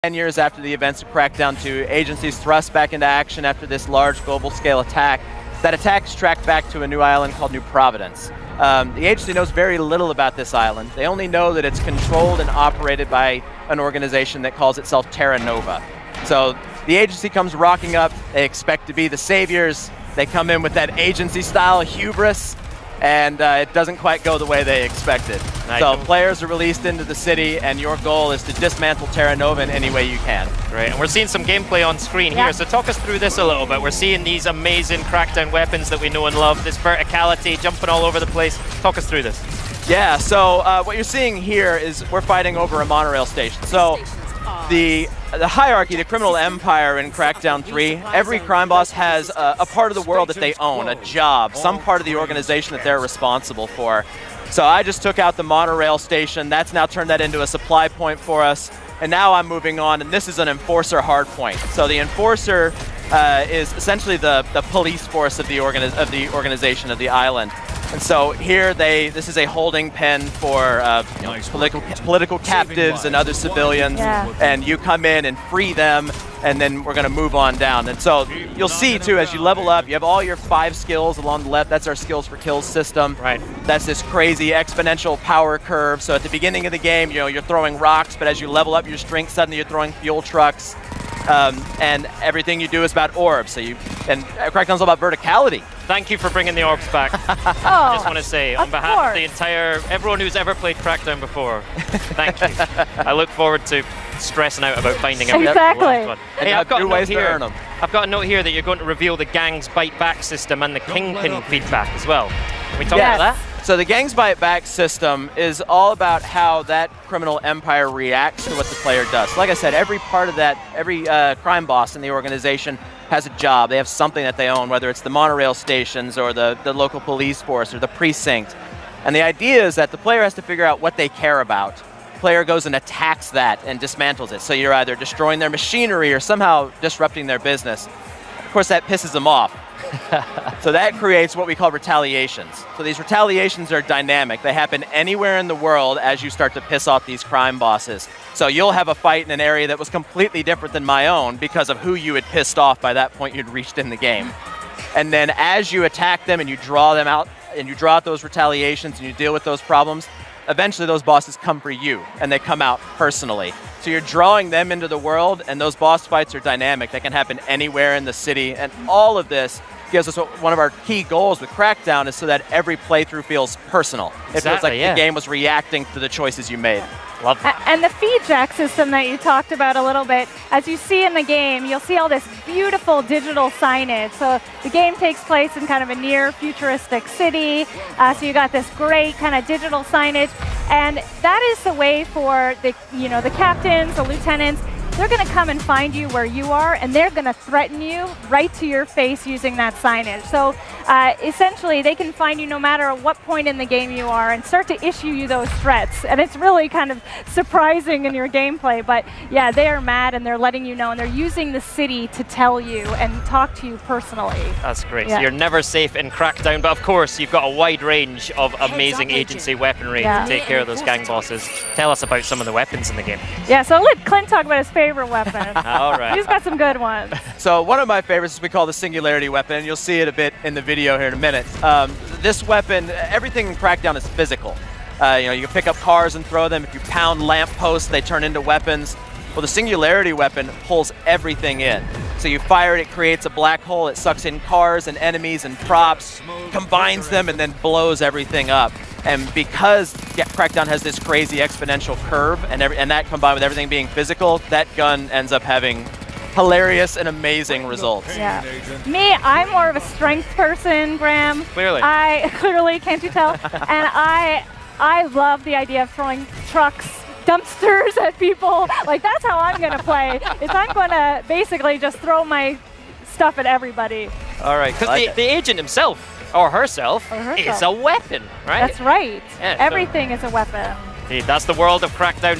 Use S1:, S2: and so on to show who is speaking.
S1: 10 years after the events of Crackdown 2, agencies thrust back into action after this large global-scale attack. That attack is tracked back to a new island called New Providence. The agency knows very little about this island. They only know that it's controlled and operated by an organization that calls itself Terra Nova. So the agency comes rocking up. They expect to be the saviors. They come in with that agency-style hubris, and it doesn't quite go the way they expected. So players are released into the city, and your goal is to dismantle Terra Nova in any way you can.
S2: Great, and we're seeing some gameplay on screen here, so talk us through this a little bit. We're seeing these amazing Crackdown weapons that we know and love, this verticality, jumping all over the place. Talk us through this.
S1: Yeah, so what you're seeing here is we're fighting over a monorail station. So the hierarchy, the criminal empire in Crackdown 3, every crime boss has a part of the world that they own, a job, some part of the organization that they're responsible for. So I just took out the monorail station. That's now turned that into a supply point for us. And now I'm moving on, and this is an enforcer hardpoint. So the enforcer is essentially the police force of the organization of the island. And so here this is a holding pen for political captives and other civilians, and you come in and free them, and then we're going to move on down. And so you'll see too, as you level up, you have all your 5 skills along the left. That's our skills for kills system.
S2: Right.
S1: That's this crazy exponential power curve. So at the beginning of the game, you're throwing rocks, but as you level up your strength, suddenly you're throwing fuel trucks. And everything you do is about orbs. And Crackdown's all about verticality.
S2: Thank you for bringing the orbs back. I just want to say, on behalf of everyone who's ever played Crackdown before, thank you. I look forward to stressing out about finding out.
S3: Exactly.
S2: Hey, I've got a note here. I've got a note here that you're going to reveal the gang's bite back system and the kingpin feedback as well. Can we talk about that?
S1: So the gang's bite back system is all about how that criminal empire reacts to what the player does. So like I said, every part of that, every crime boss in the organization has a job. They have something that they own, whether it's the monorail stations or the local police force or the precinct. And the idea is that the player has to figure out what they care about. The player goes and attacks that and dismantles it. So you're either destroying their machinery or somehow disrupting their business. Of course, that pisses them off. So that creates what we call retaliations. So these retaliations are dynamic. They happen anywhere in the world as you start to piss off these crime bosses. So you'll have a fight in an area that was completely different than my own because of who you had pissed off by that point you'd reached in the game. And then as you attack them and you draw them out, and you draw out those retaliations and you deal with those problems, eventually those bosses come for you and they come out personally. So you're drawing them into the world, and those boss fights are dynamic. They can happen anywhere in the city, and all of this gives us one of our key goals with Crackdown is so that every playthrough feels personal. It feels like the game was reacting to the choices you made.
S2: Love that.
S3: And the feed jack system that you talked about a little bit, as you see in the game, you'll see all this beautiful digital signage. So the game takes place in kind of a near futuristic city. So you got this great kind of digital signage. And that is the way for the captains, the lieutenants. They're going to come and find you where you are, and they're going to threaten you right to your face using that signage. So essentially, they can find you no matter what point in the game you are and start to issue you those threats. And it's really kind of surprising in your gameplay. But yeah, they are mad, and they're letting you know, and they're using the city to tell you and talk to you personally.
S2: That's great. So you're never safe in Crackdown, but of course, you've got a wide range of amazing agency weaponry to take care of those gang bosses. Tell us about some of the weapons in the game.
S3: Yeah, so I'll let Clint talk about his favorite weapon.
S2: All right.
S3: He's got some good ones.
S1: So one of my favorites is we call the Singularity weapon, and you'll see it a bit in the video here in a minute. This weapon, everything in Crackdown is physical. You can pick up cars and throw them. If you pound lampposts, they turn into weapons. Well, the Singularity weapon pulls everything in. So you fire it, it creates a black hole, it sucks in cars and enemies and props, combines them, and then blows everything up. And because Crackdown has this crazy exponential curve, and that combined with everything being physical, that gun ends up having hilarious and amazing results.
S3: Yeah. Me, I'm more of a strength person, Graham.
S2: Clearly.
S3: Clearly, can't you tell? And I love the idea of throwing trucks, dumpsters at people. Like, that's how I'm going to play. I'm going to basically just throw my stuff at everybody.
S2: All right, because the agent himself, or herself, is a weapon, right?
S3: That's right.
S2: Yeah,
S3: everything is a weapon.
S2: That's the world of Crackdown.